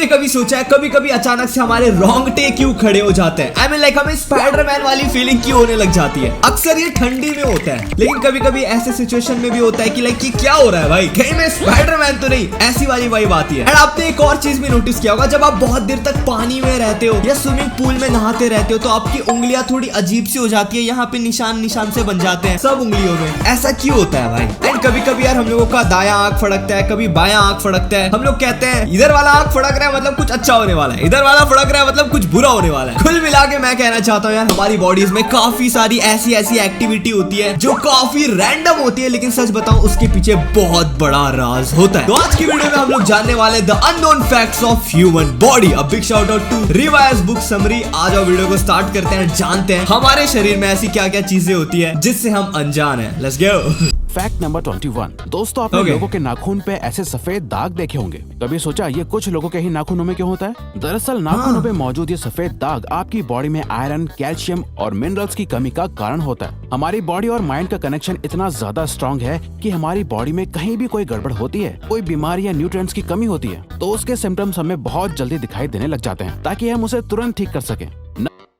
आपने कभी सोचा है कभी कभी अचानक से हमारे रोंगटे क्यों खड़े हो जाते हैं? I mean like हमें स्पाइडरमैन वाली फीलिंग क्यों होने लग जाती है? अक्सर ये ठंडी में होता है, लेकिन कभी कभी ऐसे सिचुएशन में भी होता है कि लाइक क्या हो रहा है भाई, कहीं मैं स्पाइडरमैन तो नहीं, ऐसी वाली वाइब आती है। एंड आपने एक और चीज भी नोटिस किया होगा, जब आप बहुत देर तक पानी में रहते हो या स्विमिंग पूल में नहाते रहते हो तो आपकी उंगलियां थोड़ी अजीब सी हो जाती है, यहाँ पे निशान निशान से बन जाते हैं सब उंगलियों में। ऐसा क्यों होता है भाई? एंड कभी कभी यार हम लोगों का दायां आंख फड़कता है, कभी बायां आंख फड़कता है। हम लोग कहते हैं इधर वाला आंख फड़क रहा है मतलब कुछ अच्छा होने वाला है, इधर वाला फड़क रहा है मतलब कुछ बुरा होने वाला है। कुल मिला के मैं कहना चाहता हूँ यार, हमारी बॉडीज में काफी सारी ऐसी एक्टिविटी होती है जो काफी रैंडम होती है, लेकिन सच बताऊं उसके पीछे बहुत बड़ा राज होता है। तो आज की वीडियो में हम लोग जानने वाले the unknown facts of human body. A big shout out to revise book summary. आज आओ वीडियो को स्टार्ट करते हैं, जानते हैं हमारे शरीर में ऐसी क्या क्या चीजें होती है जिससे हम अनजान हैं। Let's go. Fact number 21। दोस्तों, आपने लोगों के नाखून पे ऐसे सफेद दाग देखे होंगे। कभी सोचा ये कुछ लोगों के ही नाखूनों में क्यों होता है? दरअसल नाखूनों पे मौजूद ये सफेद दाग आपकी बॉडी में आयरन, कैल्शियम और मिनरल्स की कमी का कारण होता है। हमारी बॉडी और माइंड का कनेक्शन इतना ज्यादा स्ट्रॉन्ग है कि हमारी बॉडी में कहीं भी कोई गड़बड़ होती है, कोई बीमारी या न्यूट्रिएंट्स की कमी होती है, तो उसके सिम्टम्स हमें बहुत जल्दी दिखाई देने लग जाते हैं, ताकि हम उसे तुरंत ठीक कर सकें।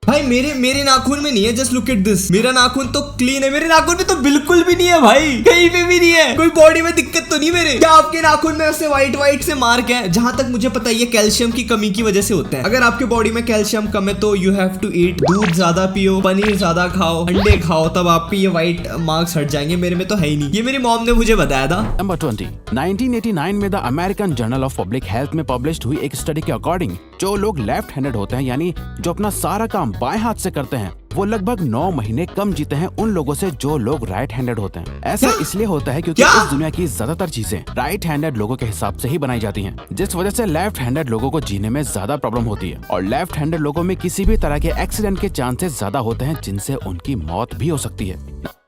भाई मेरे नाखून में नहीं है, जस्ट लुक एट दिस। मेरा नाखून तो क्लीन है, मेरे नाखून में तो बिल्कुल भी नहीं है भाई, कहीं पे भी नहीं है। कोई बॉडी में दिक्कत तो नहीं मेरे? क्या आपके नाखून में ऐसे व्हाइट से मार्क है? जहां तक मुझे पता है ये कैल्शियम की कमी की वजह से होता है। अगर आपके बॉडी में कैल्शियम कम है तो यू हैव टू ईट, दूध ज्यादा पियो, पनीर ज्यादा खाओ, अंडे खाओ, तब आपके ये व्हाइट मार्क्स हट जाएंगे। मेरे में तो है ही नहीं, ये मेरी मॉम ने मुझे बताया था। नंबर 20। 1989 में the American journal of public health में पब्लिश्ड हुई एक स्टडी के अकॉर्डिंग जो लोग लेफ्ट हैंडेड होते हैं, यानी जो अपना सारा काम बाएं हाथ से करते हैं, वो लगभग 9 महीने कम जीते हैं उन लोगों से जो लोग राइट हैंडेड होते हैं। ऐसा इसलिए होता है क्योंकि इस दुनिया की ज्यादातर चीजें राइट हैंडेड लोगों के हिसाब से ही बनाई जाती हैं, जिस वजह से लेफ्ट हैंडेड लोगों को जीने में ज्यादा प्रॉब्लम होती है। और लेफ्ट हैंडेड लोगों में किसी भी तरह के एक्सीडेंट के चांसेस ज्यादा होते हैं, जिनसे उनकी मौत भी हो सकती है।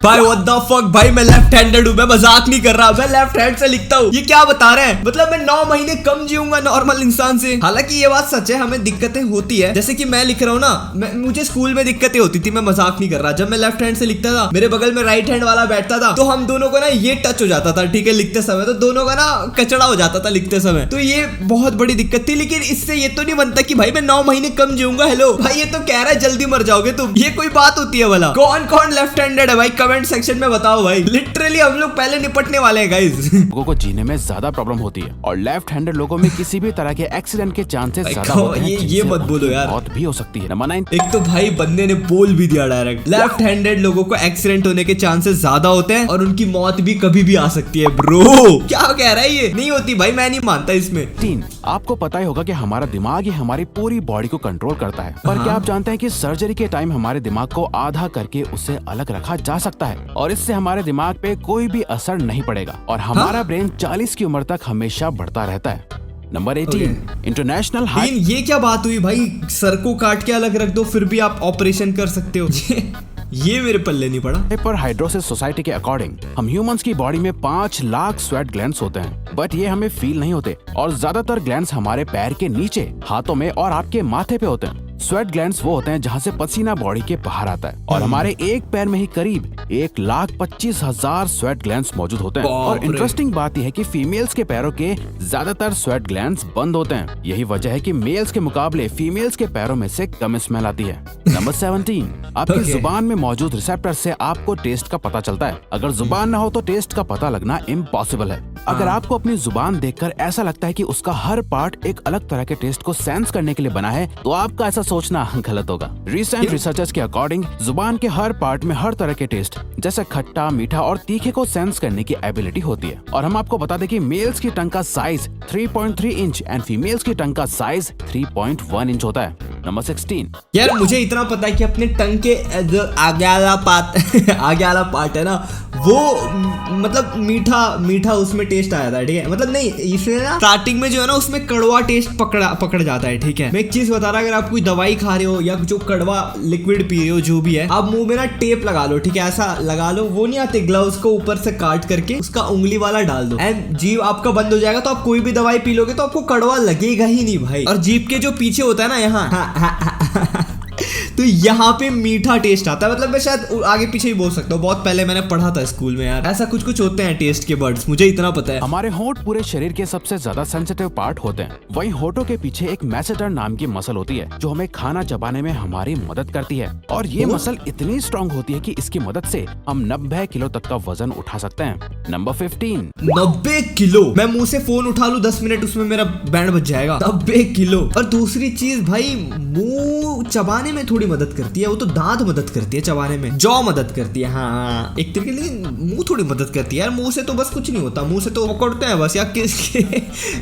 भाई व्हाट द फक भाई, मैं लेफ्ट हैंडेड हूँ, मैं मजाक नहीं कर रहा, मैं लेफ्ट हैंड से लिखता हूँ। ये क्या बता रहे हैं? मतलब मैं 9 महीने कम जीऊंगा नॉर्मल इंसान से। हालांकि ये बात सच है, हमें दिक्कतें होती है। जैसे कि मैं लिख रहा हूँ ना, मुझे स्कूल में दिक्कतें होती थी, मैं मजाक नहीं कर रहा। जब मैं लेफ्ट हैंड से लिखता था, मेरे बगल में राइट हैंड वाला बैठता था, तो हम दोनों को ना ये टच हो जाता था, ठीक है, लिखते समय, तो दोनों का ना कचड़ा हो जाता था लिखते समय। तो ये बहुत बड़ी दिक्कत थी। लेकिन इससे ये तो नहीं बनता कि भाई मैं 9 महीने कम जीऊंगा। हेलो भाई, ये तो कह रहा है जल्दी मर जाओगे तुम। ये कोई बात होती है भला? कौन कौन लेफ्ट हैंडेड है भाई, कमेंट सेक्शन में बताओ भाई। लिटरली हम लोग पहले निपटने वाले हैं गाइस। लोगों को जीने में ज्यादा प्रॉब्लम होती है, और लेफ्ट हैंडेड लोगों में किसी भी तरह के एक्सीडेंट के चांसेस ज्यादा होते हैं, ये मत बोलो यार, मौत भी हो सकती है। नंबर 9। एक तो भाई बंदे ने बोल भी दिया डायरेक्ट, लेफ्ट हैंडेड लोगों को एक्सीडेंट होने के चांसेस ज्यादा होते हैं और उनकी मौत भी कभी भी आ सकती है। ब्रो क्या कह रहा है ये? नहीं होती भाई, मैं नहीं मानता इसमें। 3। आपको पता ही होगा कि हमारा दिमाग ही हमारी पूरी बॉडी को कंट्रोल करता है, पर क्या आप जानते हैं कि सर्जरी के टाइम हमारे दिमाग को आधा करके उसे अलग रखा जा सकता है, और इससे हमारे दिमाग पे कोई भी असर नहीं पड़ेगा, और हमारा ब्रेन 40 की उम्र तक हमेशा बढ़ता रहता है। नंबर 18। इंटरनेशनल ये क्या बात हुई भाई? सर को काट के अलग रख दो फिर भी आप ऑपरेशन कर सकते हो। ये मेरे पल्ले नहीं पड़ा। हाइड्रोसिस सोसाइटी के अकॉर्डिंग हम ह्यूमंस की बॉडी में 5 लाख स्वेट ग्लैंड्स होते हैं, बट ये हमें फील नहीं होते, और ज्यादातर ग्लैंड्स हमारे पैर के नीचे, हाथों में और आपके माथे पे होते हैं। स्वेट ग्लैंड्स वो होते हैं जहाँ से पसीना बॉडी के बाहर आता है, और हमारे एक पैर में ही करीब 1,25,000 स्वेट ग्लैंड्स मौजूद होते हैं। और इंटरेस्टिंग बात यह है कि फीमेल्स के पैरों के ज्यादातर स्वेट ग्लैंड्स बंद होते हैं। यही वजह है कि मेल्स के मुकाबले फीमेल्स के पैरों में से कम स्मेल आती है। नंबर 17। आपकी जुबान में मौजूद रिसेप्टर से आपको टेस्ट का पता चलता है। अगर जुबान ना हो तो टेस्ट का पता लगना इम्पॉसिबल है। अगर आपको अपनी जुबान देखकर ऐसा लगता है कि उसका हर पार्ट एक अलग तरह के टेस्ट को सेंस करने के लिए बना है, तो आपका ऐसा सोचना गलत होगा। रिसेंट रिसर्चर्स के अकॉर्डिंग जुबान के हर पार्ट में हर तरह के टेस्ट, जैसे खट्टा, मीठा और तीखे को सेंस करने की एबिलिटी होती है। और हम आपको बता दें कि मेल्स की टंग का साइज 3.3 इंच एंड फीमेल्स की टंग का साइज 3.1 इंच होता है। नंबर 16। यार मुझे इतना पता है कि अपने टंग के जो आगे वाला पार्ट है ना, वो मतलब मीठा उसमें टेस्ट आ जाता है, ठीक है। मतलब नहीं, इसमें ना स्टार्टिंग में जो है ना उसमें कड़वा टेस्ट पकड़ जाता है, ठीक है। मैं एक चीज बता रहा, अगर आप कोई दवाई खा रहे हो या जो कड़वा लिक्विड पी रहे हो, जो भी है, आप मुंह में ना टेप लगा लो, ठीक है, ऐसा लगा लो, वो नहीं आते ग्लव्स को ऊपर से काट करके उसका उंगली वाला डाल दो, एंड जीभ आपका बंद हो जाएगा। तो आप कोई भी दवाई पी लोगे तो आपको कड़वा लगेगा ही नहीं भाई। और जीभ के जो पीछे होता है ना यहाँ तो यहाँ पे मीठा टेस्ट आता है। मतलब मैं शायद आगे पीछे ही बोल सकता हूँ, बहुत पहले मैंने पढ़ा था स्कूल में यार, ऐसा कुछ होते हैं टेस्ट के बर्ड्स, मुझे इतना पता है। हमारे होंठ पूरे शरीर के सबसे ज्यादा सेंसिटिव पार्ट होते हैं। वहीं होठों के पीछे एक मैसेटर नाम की मसल होती है जो हमें खाना चबाने में हमारी मदद करती है, और ये मसल इतनी स्ट्रॉन्ग होती है कि इसकी मदद से हम 90 किलो तक का वजन उठा सकते हैं। नंबर 15। 90 किलो? मैं मुंह से फोन उठा लूं 10 मिनट, उसमें मेरा बैंड बज जाएगा। 90 किलो। और दूसरी चीज भाई, मुंह चबाने में थोड़ी मदद करती है, वो तो दांत मदद करती है चबाने में, जॉ मदद करती है। हाँ एक तरीके, लेकिन मुंह थोड़ी मदद करती है यार। मुंह से तो बस कुछ नहीं होता, मुंह से तो पकड़ते हैं बस, या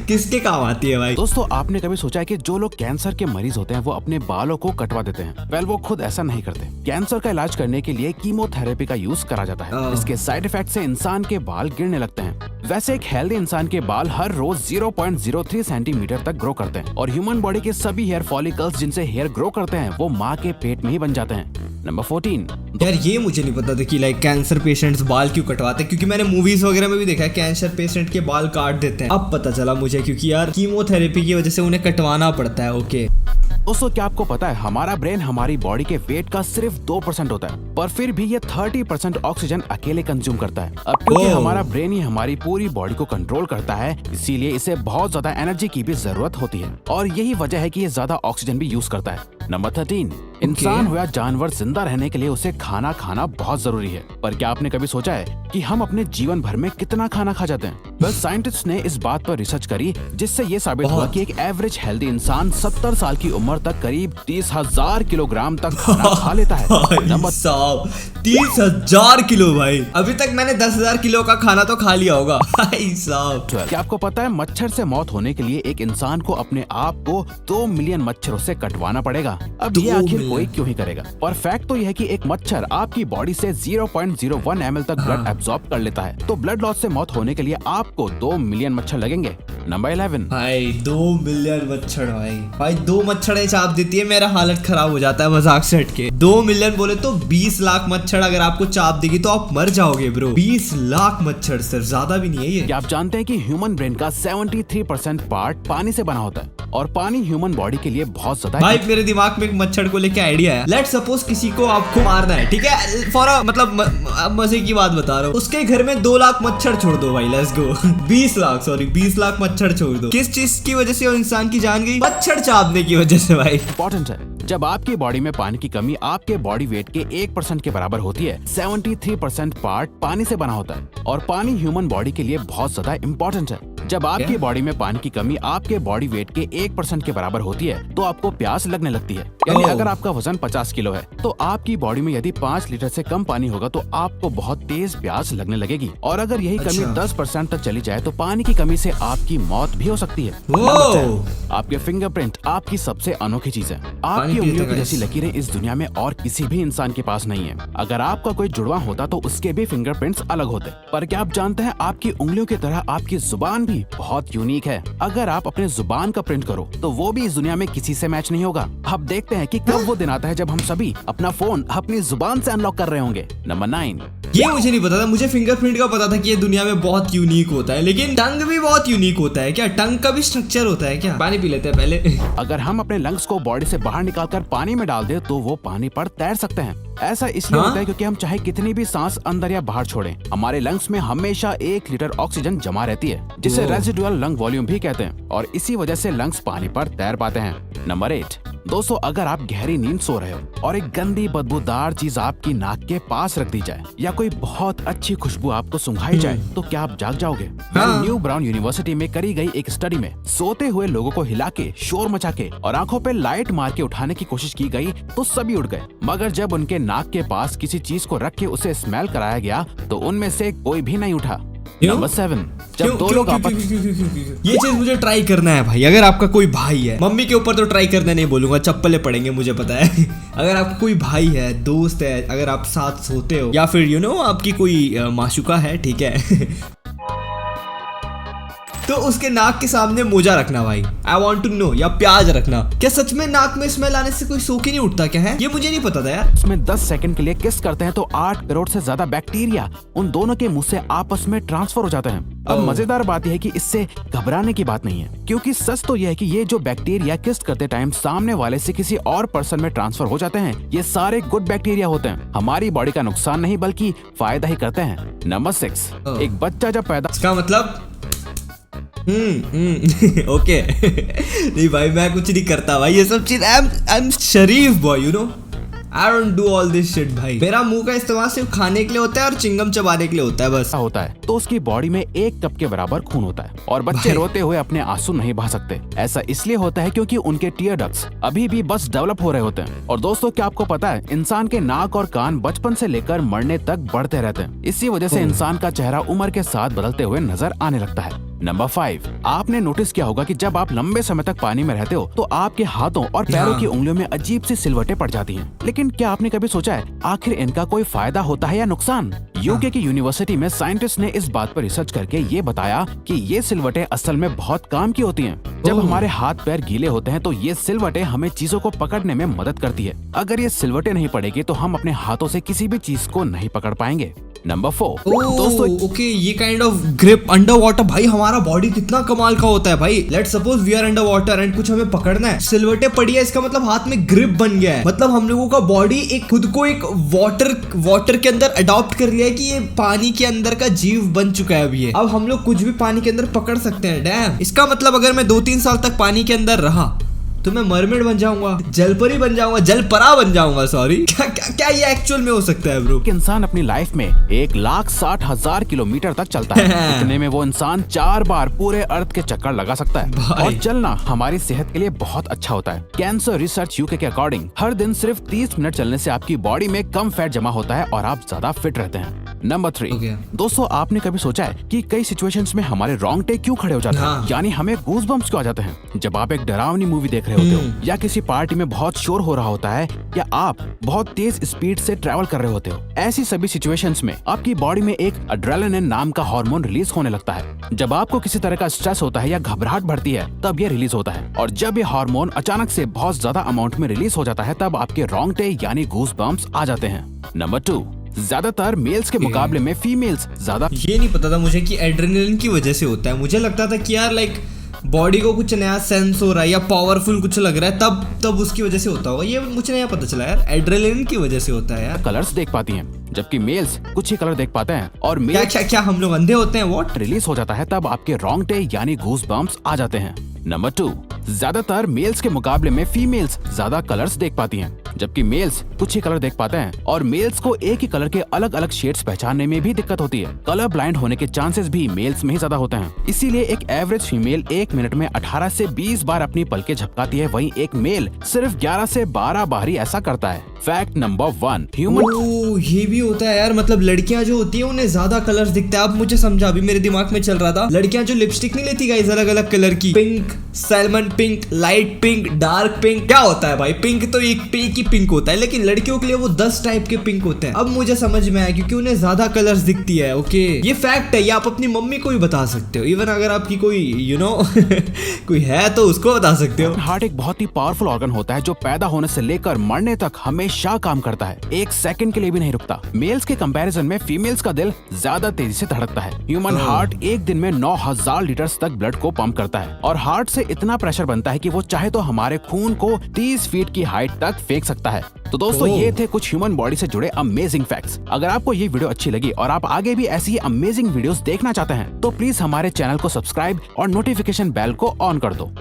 किसके काम आती है भाई। दोस्तों, आपने कभी सोचा है कि जो लोग कैंसर के मरीज होते हैं वो अपने बालों को कटवा देते हैं? वेल, वो खुद ऐसा नहीं करते। कैंसर का इलाज करने के लिए कीमोथेरेपी का यूज करा जाता है। इसके साइड इफेक्ट से इंसान के बाल गिरने लगते हैं। वैसे एक हेल्दी इंसान के बाल हर रोज 0.03 सेंटीमीटर तक ग्रो करते हैं, और ह्यूमन बॉडी के सभी हेयर फॉलिकल्स जिनसे हेयर ग्रो करते हैं वो माँ के पेट में ही बन जाते हैं। नंबर 14। यार ये मुझे नहीं पता था कि लाइक कैंसर पेशेंट्स बाल क्यों कटवाते हैं, क्योंकि मैंने मूवीज वगैरह में भी देखा है कैंसर पेशेंट के बाल काट देते हैं। अब पता चला मुझे, क्योंकि यार कीमोथेरेपी की वजह से उन्हें कटवाना पड़ता है। ओके दोस्तों, क्या आपको पता है हमारा ब्रेन हमारी बॉडी के वेट का सिर्फ 2% होता है, पर फिर भी ये 30% ऑक्सीजन अकेले कंज्यूम करता है। अब क्योंकि हमारा ब्रेन ही हमारी पूरी बॉडी को कंट्रोल करता है, इसीलिए इसे बहुत ज्यादा एनर्जी की भी जरूरत होती है, और यही वजह है कि ये ज्यादा ऑक्सीजन भी यूज करता है। नंबर 13। इंसान हो या जानवर, जिंदा रहने के लिए उसे खाना खाना बहुत जरूरी है। पर क्या आपने कभी सोचा है कि हम अपने जीवन भर में कितना खाना खा जाते हैं? वेल, साइंटिस्ट ने इस बात पर रिसर्च करी, जिससे ये साबित हुआ कि एक एवरेज हेल्दी इंसान 70 साल की उम्र तक करीब 30,000 किलोग्राम तक खाना खा लेता है। नंबर 30,000 किलो भाई, अभी तक मैंने 10,000 किलो का खाना तो खा लिया होगा भाई साहब। क्या आपको पता है मच्छर से मौत होने के लिए एक इंसान को अपने आप को 2 मिलियन मच्छरों से कटवाना पड़ेगा? अब ये आखिर कोई क्यों ही करेगा? पर फैक्ट तो यह है कि एक मच्छर आपकी बॉडी से 0.01 ml तक ब्लड एब्जॉर्ब कर लेता है, तो ब्लड लॉस से मौत होने के लिए आपको 2 मिलियन मच्छर लगेंगे। नंबर 11। भाई 2 मिलियन मच्छर भाई 2 मच्छरें चाप देती है, मेरा हालत खराब हो जाता है मजाक से हटके। 2 मिलियन बोले तो 20 लाख मच्छर अगर आपको चाप देगी तो आप मर जाओगे ब्रो। 20 लाख मच्छर सर, ज्यादा भी नहीं है ये। क्या आप जानते हैं कि ह्यूमन ब्रेन का 73% पार्ट पानी से बना होता है, और पानी ह्यूमन बॉडी के लिए बहुत ज्यादा। भाई मेरे दिमाग में एक मच्छर को लेके आइडिया है। लेट सपोज किसी को आपको मारना है, ठीक है, फॉर मतलब मजे की बात बता रहा हूँ। उसके घर में 2 लाख मच्छर छोड़ दो भाई, लेट्स गो। 20 लाख मच्छर छोड़ दो। किस चीज की वजह से वो इंसान की जान गई? मच्छर चापने की वजह से भाई। इंपॉर्टेंट है, जब आपकी बॉडी में पानी की कमी आपके बॉडी वेट के 1% के बराबर होती है, 73% पार्ट पानी से बना होता है, और पानी ह्यूमन बॉडी के लिए बहुत ज्यादा इंपॉर्टेंट है। जब आपकी बॉडी में पानी की कमी आपके बॉडी वेट के 1% के बराबर होती है, तो आपको प्यास लगने लगती है। यानी अगर आपका वजन 50 किलो है, तो आपकी बॉडी में यदि 5 लीटर से कम पानी होगा तो आपको बहुत तेज प्यास लगने लगेगी, और अगर यही कमी 10% तक चली जाए तो पानी की कमी से आपकी मौत भी हो सकती है। आपके फिंगरप्रिंट आपकी सबसे अनोखी चीज है। आपकी उंगलियों की जैसी लकीरें इस दुनिया में और किसी भी इंसान के पास नहीं है। अगर आपका कोई जुड़वा होता तो उसके भी फिंगरप्रिंट्स अलग होते। पर क्या आप जानते हैं आपकी उंगलियों की तरह आपकी जुबान भी बहुत यूनिक है। अगर आप अपने जुबान का प्रिंट करो तो वो भी इस दुनिया में किसी से मैच नहीं होगा। अब देखते हैं कि कब वो दिन आता है जब हम सभी अपना फोन अपनी जुबान से अनलॉक कर रहे होंगे। नंबर 9। ये मुझे नहीं पता था, मुझे फिंगरप्रिंट का पता था कि ये दुनिया में बहुत यूनिक होता है, लेकिन टंग भी बहुत यूनिक होता है क्या? टंग का भी स्ट्रक्चर होता है क्या? पानी पी लेते हैं पहले। अगर हम अपने लंग्स को बॉडी से बाहर निकालकर पानी में डाल दे तो वो पानी पर तैर सकते हैं। ऐसा इसलिए होता है क्योंकि हम चाहे कितनी भी सांस अंदर या बाहर छोड़ें, हमारे लंग्स में हमेशा 1 लीटर ऑक्सीजन जमा रहती है, जिसे रेजिडुअल लंग वॉल्यूम भी कहते हैं, और इसी वजह से लंग्स पानी पर तैर पाते हैं। नंबर 8। दोस्तों, अगर आप गहरी नींद सो रहे हो और एक गंदी बदबूदार चीज आपकी नाक के पास रख दी जाए, या कोई बहुत अच्छी खुशबू आपको सुंघाई जाए, तो क्या आप जाग जाओगे? न्यू ब्राउन यूनिवर्सिटी में करी गई एक स्टडी में सोते हुए लोगों को हिला के, शोर मचा के और आंखों पे लाइट मार के उठाने की कोशिश की गई तो सभी उठ गए, मगर जब उनके नाक के पास किसी चीज को रख के उसे स्मेल कराया गया तो उनमें से कोई भी नहीं उठा। नंबर 7। जब दो लोग ये चीज मुझे ट्राई करना है भाई। अगर आपका कोई भाई है, मम्मी के ऊपर तो ट्राई करना नहीं बोलूंगा, चप्पलें पड़ेंगे मुझे पता है। अगर आपका कोई भाई है, दोस्त है, अगर आप साथ सोते हो, या फिर आपकी कोई माशुका है, ठीक है, तो उसके नाक के सामने मोजा रखना भाई। I want to know. या प्याज रखना। क्या सच में नाक में स्मेल आने से कोई सो के नहीं उठता क्या है? ये मुझे नहीं पता था यार। उसमें 10 सेकंड के लिए किस करते हैं तो 8 करोड़ से ज्यादा बैक्टीरिया उन दोनों के मुंह से आपस में ट्रांसफर हो जाते हैं। अब मजेदार बात यह है कि इससे घबराने की बात नहीं है, क्योंकि सच तो यह है कि ये जो बैक्टीरिया किस करते टाइम सामने वाले से किसी और पर्सन में ट्रांसफर हो जाते हैं, ये सारे गुड बैक्टीरिया होते हैं, हमारी बॉडी का नुकसान नहीं बल्कि फायदा ही करते हैं। नंबर 6, एक बच्चा जब पैदा, इसका मतलब ओके नहीं भाई मैं कुछ नहीं करता भाई ये सब चीज। I am Sharif boy, you know, I don't do all this shit भाई। मेरा मुंह का इस्तेमाल सिर्फ खाने के लिए होता है और चिंगम चबाने के लिए होता है बस। होता है तो उसकी बॉडी में 1 कप के बराबर खून होता है और बच्चे रोते हुए अपने आंसू नहीं बहा सकते। ऐसा इसलिए होता है क्योंकि उनके टीयर डक्ट्स अभी भी बस डेवलप हो रहे होते हैं। और दोस्तों, क्या आपको पता है इंसान के नाक और कान बचपन से लेकर मरने तक बढ़ते रहते हैं। इसी वजह से इंसान का चेहरा उम्र के साथ बदलते हुए नजर आने लगता है। नंबर 5, आपने नोटिस किया होगा कि जब आप लंबे समय तक पानी में रहते हो तो आपके हाथों और पैरों की उंगलियों में अजीब सी सिलवटें पड़ जाती हैं। लेकिन क्या आपने कभी सोचा है आखिर इनका कोई फायदा होता है या नुकसान? यूके की यूनिवर्सिटी में साइंटिस्ट ने इस बात पर रिसर्च करके ये बताया कि ये सिलवटें असल में बहुत काम की होती हैं। जब हमारे हाथ पैर गीले होते हैं तो ये सिलवटें हमें चीजों को पकड़ने में मदद करती है। अगर ये सिलवटें नहीं पड़ेगी तो हम अपने हाथों से किसी भी चीज को नहीं पकड़ पाएंगे। नंबर 4, दोस्तों, ओके ये kind of grip under water. भाई हमारा बॉडी कितना कमाल का होता है भाई। Let's suppose we are under water and कुछ हमें पकड़ना है, सिलवटे पड़ी है, इसका मतलब हाथ में ग्रिप बन गया है। मतलब हम लोगों का बॉडी एक खुद को एक वाटर के अंदर अडॉप्ट कर लिया है कि ये पानी के अंदर का जीव बन चुका है अभी। अब हम लोग कुछ भी पानी के अंदर पकड़ सकते हैं। डैम, इसका मतलब अगर मैं 2-3 साल तक पानी के अंदर रहा तो मैं मरमेड बन जाऊंगा, जलपरी बन जाऊंगा, जलपरा बन जाऊंगा। सॉरी, क्या ये एक्चुअल में हो सकता है ब्रो? इंसान अपनी लाइफ में 1,60,000 किलोमीटर तक चलता है। इतने में वो इंसान 4 बार पूरे अर्थ के चक्कर लगा सकता है। और चलना हमारी सेहत के लिए बहुत अच्छा होता है। कैंसर रिसर्च यूके के अकॉर्डिंग हर दिन सिर्फ 30 मिनट चलने से आपकी बॉडी में कम फैट जमा होता है और आप ज्यादा फिट रहते हैं। नंबर 3, दोस्तों, आपने कभी सोचा है कि कई सिचुएशंस में हमारे रोंगटे क्यों खड़े हो जाते हैं? यानी हमें गूज़बम्प्स क्यों आ जाते हैं जब आप एक डरावनी मूवी देख रहे होते हो, या किसी पार्टी में बहुत शोर हो रहा होता है, या आप बहुत तेज स्पीड से ट्रैवल कर रहे होते हो। ऐसी सभी सिचुएशंस में आपकी बॉडी में एक एड्रेनालिन नाम का हार्मोन रिलीज होने लगता है। जब आपको किसी तरह का स्ट्रेस होता है या घबराहट बढ़ती है तब ये रिलीज होता है। और जब ये हार्मोन अचानक से बहुत ज्यादा अमाउंट में रिलीज हो जाता है तब आपके रोंगटे यानी गूज़बम्प्स आ जाते हैं। नंबर 2, ज्यादातर मेल्स के मुकाबले में फीमेल्स ज्यादा, ये नहीं पता था मुझे कि एड्रेनलिन की वजह से होता है। मुझे लगता था कि यार लाइक बॉडी को कुछ नया सेंस हो रहा है या पावरफुल कुछ लग रहा है तब उसकी वजह से होता होगा। ये मुझे नहीं पता चला यार, एड्रेनलिन की वजह से होता है यार। कलर्स देख पाती हैं जबकि मेल्स कुछ ही कलर देख पाते हैं। और क्या हम लोग अंधे होते हैं? व्हाट? रिलीज हो जाता है तब आपके रोंगटे यानी गूज़बम्प्स आ जाते हैं। नंबर 2, ज्यादातर मेल्स के मुकाबले में फीमेल्स ज्यादा कलर्स देख पाती हैं जबकि मेल्स कुछ ही कलर देख पाते हैं। और मेल्स को एक ही कलर के अलग अलग शेड्स पहचानने में भी दिक्कत होती है। कलर ब्लाइंड होने के चांसेस भी मेल्स में ही ज्यादा होते हैं। इसीलिए एक एवरेज फीमेल 1 मिनट में 18 से 20 बार अपनी पलकें झपकाती है, वहीं एक मेल सिर्फ 11 से 12 बार ही ऐसा करता है। फैक्ट नंबर 1, ह्यूमन, ये भी होता है यार। मतलब लड़कियां जो होती है उन्हें ज्यादा कलर्स दिखता है। अब मुझे समझा, अभी मेरे दिमाग में चल रहा था, लड़कियां जो लिपस्टिक नहीं लेती गाइस अलग अलग कलर की, pink, salmon pink, light pink, dark pink, क्या होता है भाई? पिंक तो एक ही पिंक होता है, लेकिन लड़कियों के लिए वो 10 टाइप के पिंक होते हैं। अब मुझे समझ में आया क्योंकि उन्हें ज्यादा कलर्स दिखती है। ओके, ये फैक्ट है, ये आप अपनी मम्मी को भी बता सकते हो। इवन अगर आपकी कोई कोई है तो उसको बता सकते हो। हार्ट एक बहुत ही पावरफुल ऑर्गन होता है जो पैदा होने से लेकर मरने तक हमेशा काम करता है, 1 सेकंड के लिए भी नहीं रुकता। मेल्स के कंपैरिजन में फीमेल्स का दिल ज्यादा तेजी से धड़कता है। ह्यूमन हार्ट एक दिन में 9,000 लीटर तक ब्लड को पंप करता है और हार्ट से इतना प्रेशर बनता है कि वो चाहे तो हमारे खून को 30 फीट की हाइट तक फेंक सकता है। तो दोस्तों, ये थे कुछ ह्यूमन बॉडी से जुड़े अमेजिंग फैक्ट्स। अगर आपको ये वीडियो अच्छी लगी और आप आगे भी ऐसी ही अमेजिंग वीडियोस देखना चाहते हैं तो प्लीज हमारे चैनल को सब्सक्राइब और नोटिफिकेशन बेल को ऑन कर दो।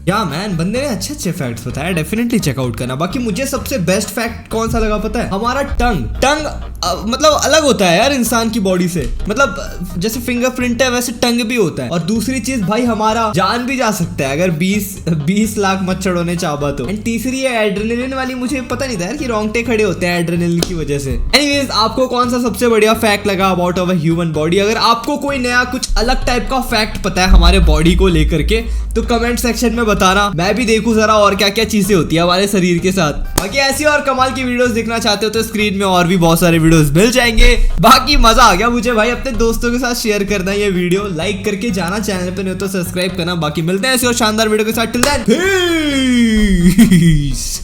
या मैन, बंदे ने अच्छे फैक्ट्स बताया, डेफिनेटली चेकआउट करना। बाकी मुझे सबसे बेस्ट फैक्ट कौन सा लगा पता है? हमारा टंग मतलब अलग होता है यार इंसान की बॉडी से। मतलब जैसे फिंगरप्रिंट है वैसे टंग भी होता है। और दूसरी चीज भाई, हमारा जान भी जा सकता है अगर 20 लाख मच्छर होने चाहा तो। एंड तीसरी है एड्रेनलिन वाली, मुझे पता नहीं था यार कि रोंगटे खड़े होते हैं एड्रेनलिन की वजह से। एनीवेज, आपको कौन सा सबसे बढ़िया फैक्ट लगा अबाउट अवर ह्यूमन बॉडी? अगर आपको कोई नया कुछ अलग टाइप का फैक्ट पता है हमारे बॉडी को लेकर के तो कमेंट सेक्शन में बताना, मैं भी देखूं जरा और क्या क्या चीजें होती है हमारे शरीर के साथ। बाकी ऐसी और कमाल की वीडियोस देखना चाहते हो तो स्क्रीन में और भी बहुत सारे वीडियोस मिल जाएंगे। बाकी मजा आ गया मुझे भाई, अपने दोस्तों के साथ शेयर करना ये वीडियो, लाइक करके जाना, चैनल पे नहीं हो तो सब्सक्राइब करना। बाकी मिलते हैं ऐसी और शानदार वीडियो के साथ। Till then, piece.